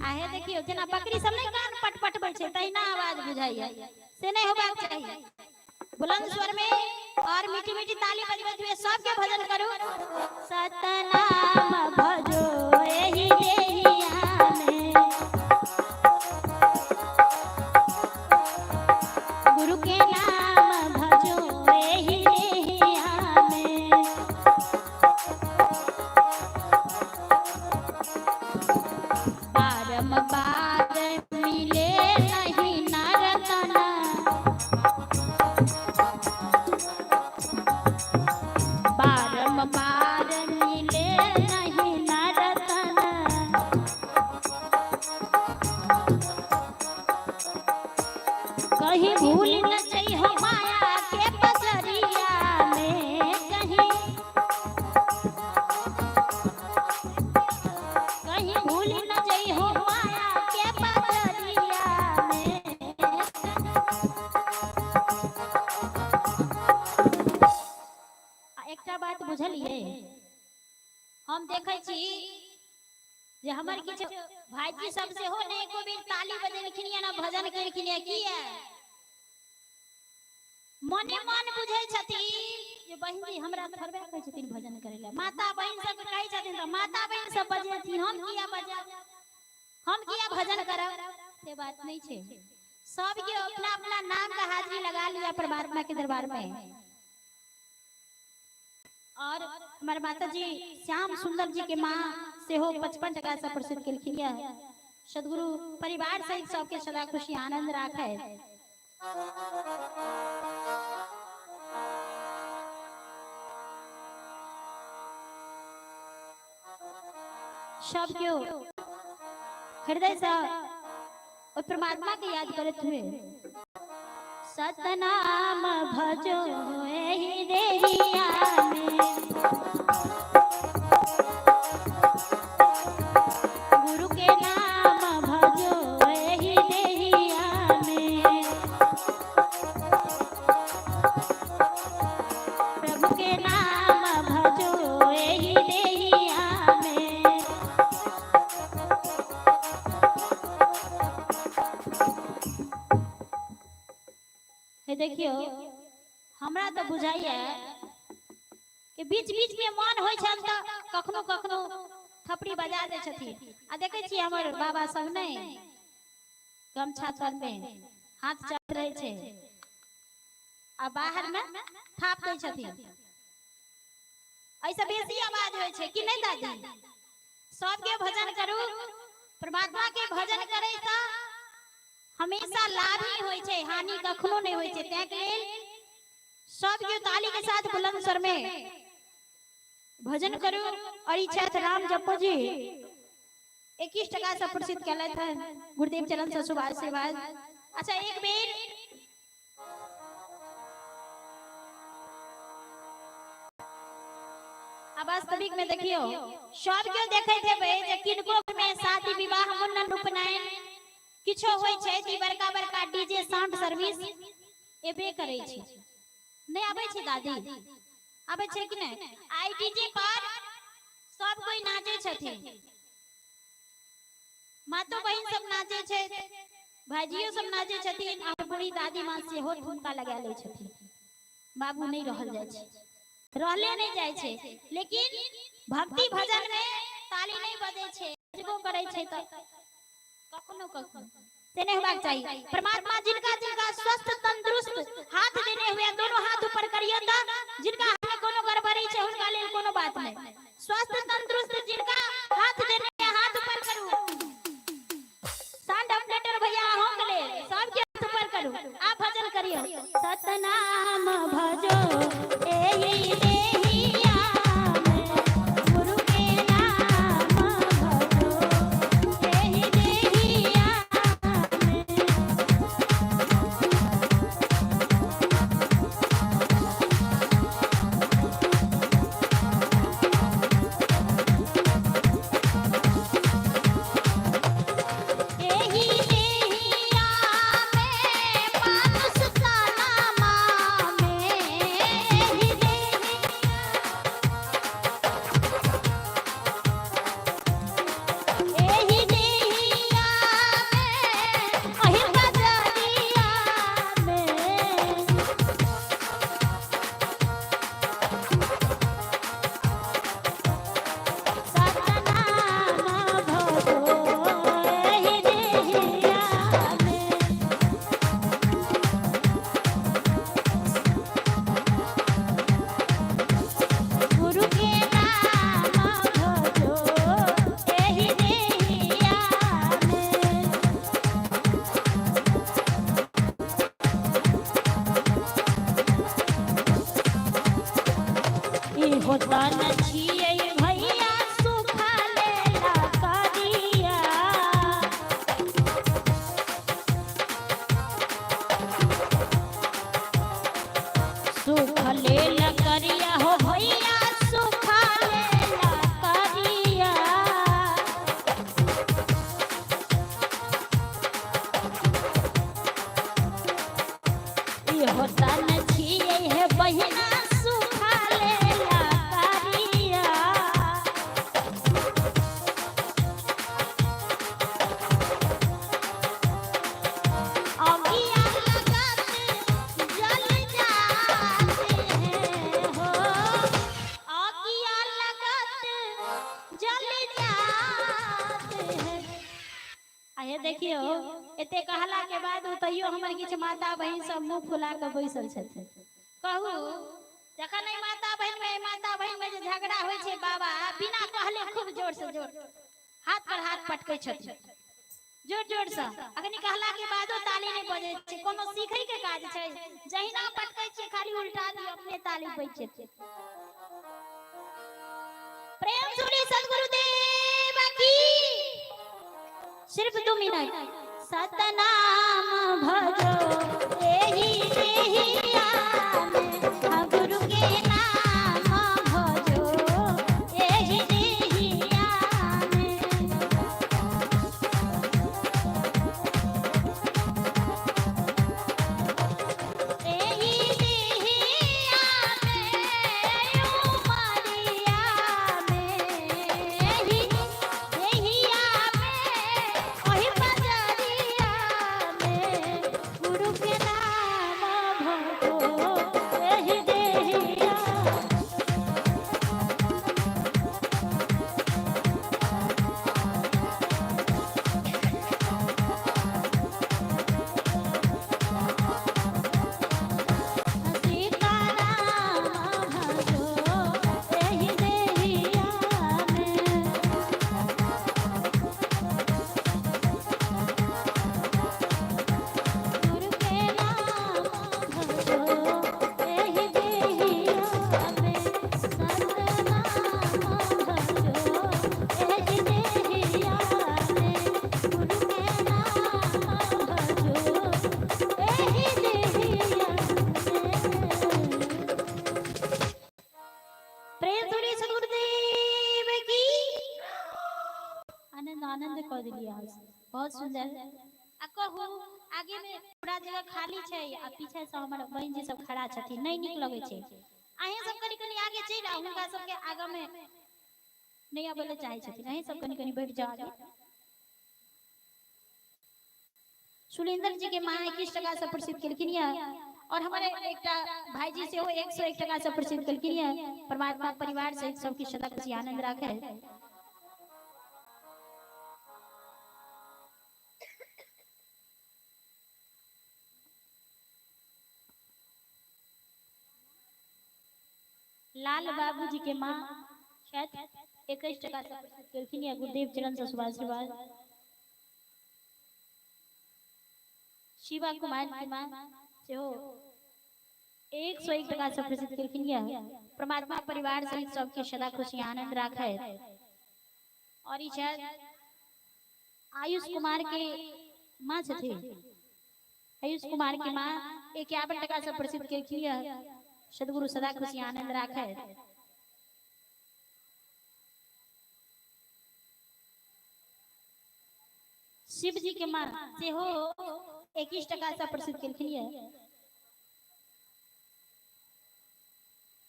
आहे देखियो जेना बकरी सब नहीं कान पटपटबै छै तहिना आवाज बुझाइए से नहीं होबाक चाहिए। बुलंद स्वर में और मीठी मीठी ताली बजबैत हुए सबके भजन करू। सतनाम भजो एहि देहिया में, गुरु के नाम भजो एहि देहिया में। बारंबार मिले नहीं नरतन, बारंबार मिले नहीं नरतन। कहीं भूल न जाइ हो माया के पसरिया में, कहीं भूल न जाइ हो माया के पसरिया में। एकटा बात बुझलिए, हम देखे छी जे हमर किछ भाईजी सब से हो ने एको बेर ताली बजेलखिन या ना भजन केलखिन या की है मने मन बुझै छथि जे बहिन जी हमरा थरबे कहै छथिन भजन करे ले। माता बहिन सब कहै छथिन त माता बहिन सब बजेथिन, हम किया बजाब, हम किया भजन करब, से बात नहीं छे। सब के अपना अपना नाम का हाजिरी लगा लिया परमात्मा के दरबार में। और हमारे माता जी श्याम सुंदर जी के माँ से हो 55 टका से प्रसिद्ध केलखिन है। सदगुरु परिवार सहित सबके सदा खुशी आनंद राखे। सब क्यों हृदय से और परमात्मा के याद करते हुए सतनाम भजो एहि देहिया में, गुरु के नाम भजो एहि देहिया में, प्रभु के नाम भजो एहि देहिया में। देखियो हमरा तो बुझाइए कि बीच बीच में मन होय छन त कखनो कखनो थपड़ी बजा दे छथिन। आ देखे छी हमर बाबा सब नहीं गमछा तर में हाथ चल रहे छे आ बाहर में थाप दे छथिन। ऐसा बेसी आवाज होय छे कि नहीं दादी? सबके भजन करू, परमात्मा के भजन करे त हमेशा लाभ ही होय छे, हानि कखनो नहीं होय छे। तै के लेल सब के ताली के साथ बुलंद स्वर में भजन करू। और इच्छा राम जपो जी 21 टका से प्रसिद्ध कहलत है गुरुदेव चरण से शुभ आशीर्वाद। अच्छा एक बेर अब वास्तविक में देखियो सब के देखे थे जे किनको में शादी विवाह मुंडन उपनयन किछो होय छै कि बड़का बड़का डीजे साउंड सर्विस एबे करे छै। नहीं आबे छै दादी? आबे छै कि नहीं? आई डीजे पर सब कोई नाचे छथिन, मातो बहिन सब नाचे छै, भाईजियो सब नाचे छथिन और बूढ़ी दादी मां से हो ठुमका लगा ले छथिन। बाबू नहीं रहल जाय छै, रहले नहीं जाय छै, लेकिन भक्ति भजन में ताली नहीं बजे छै, बजबो करे छै त कखनो कखनो से नहीं होबाक चाहिए। परमात्मा जिनका जिनका स्वस्थ तंदुरुस्त हाथ देने हुए दोनों हाथ ऊपर करिए त जिनका हाथ में कोनो गड़बड़ी छै उनका लेल कोनो बात नहीं। स्वस्थ तंदुरुस्त जिनका हाथ देने हाथ ऊपर करू। साउंड ऑपरेटर भैया हों के लेल सबके हाथ ऊपर करू, आप भजन करियो। सतनाम भजो एहि देहिया में, गुरु के नाम भजो एहि देहिया में। एहि देहिया में मानुष का नाम में सन छिए है बहिना सुखा लेला कारिया अगिया लगत जल जाते हैं हो अगिया लगत जल जाते हैं। आये देखियो एते कहला के बाद तैयो हमर किछ माता बहिन सब मुंह फुला के बैसल छथिन। कहू जखन नहीं माता बहिन में जे झगड़ा होय छै बाबा बिना कहले खूब जोर से जोर हाथ पर हाथ पटकै छथिन जोर जोर से अखनी कहला के बादो ताली नहीं बजे छै कोनो सीखै के काज छै जहिना पटकै छै खाली उल्टा दियो अपने ताली बजै छै। प्रेम सुनी सद्गुरुदेव की सिर्फ 2 मिनट सतनाम भजो एही देहिया में गुरु के नाम भजो एही देहिया में एही देहिया में उमरिया में एही देहिया में ओही बजरिया में गुरु के नाम भजो एही देहिया सीताराम भजो एही देहिया में गुरु के नाम भजो एही देहिया में सतनाम भजो एही देहिया में गुरु के नाम भजो एही देहिया में। प्रेम सुनी सद्गुरुदेव की आनंद आनंद कर दिलिए आज बहुत सुंदर। आ कहू आगे में पूरा जगह खाली छै आ पीछे से हमर बहन जी सब खड़ा छथिन नहीं निक लगे छै अहे सब कनी कनी आगे चल आ हुनका सब के आगे में नहीं आबे चाहे छथिन अहे सब कनी कनी बैठ जाओ आगे। सुलेंद्र जी के मां 21 टका से प्रसिद्ध केलखिन या और हमारे एकटा भाईजी से 101 टका से प्रसिद्ध केलखिन या परमात्मा परिवार सहित सबकी सदा खुशी आनंद राखे। लाल बाबू जी के मां शायद 21 टका से प्रसिद्ध केलखिन या गुरुदेव चरण से शुभ आशीर्वाद। शिवा कुमार की मां से हो 101 टका से प्रसिद्ध केलखिन या परमात्मा परिवार सहित सबके सदा खुशी आनंद राखे। और ई शायद आयुष कुमार के मां छथिन आयुष कुमार की मां 51 टका से प्रसिद्ध केलखिन या सदगुरु सदा खुशी आनंद राखे। शिव जी के मां से हो 21 टका से प्रसिद्ध केलखिन या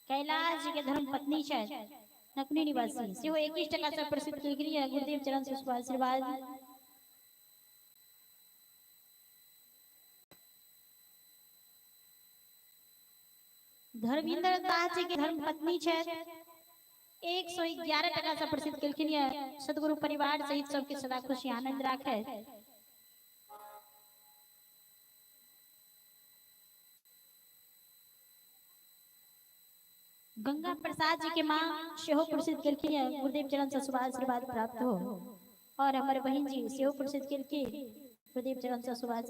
कैलाश जी के धर्म पत्नी छै नकुनी निवासी से हो 21 टका से प्रसिद्ध केलखिन या गुरुदेव चरण से शुभ आशीर्वाद। धर्मेंद्र दास जी के धर्म पत्नी छै 111 टका से प्रसिद्ध केलखिन या सदगुरु परिवार सहित सबके सदा खुशी आनंद राखे। गंगा प्रसाद जी के मां सेहो प्रसिद्ध केलखिन या गुरुदेव चरण से शुभ आशीर्वाद प्राप्त हो। और हमारे बहन जी सेहो प्रसिद्ध केलखिन गुरुदेव चरण से शुभ आशीर्वाद।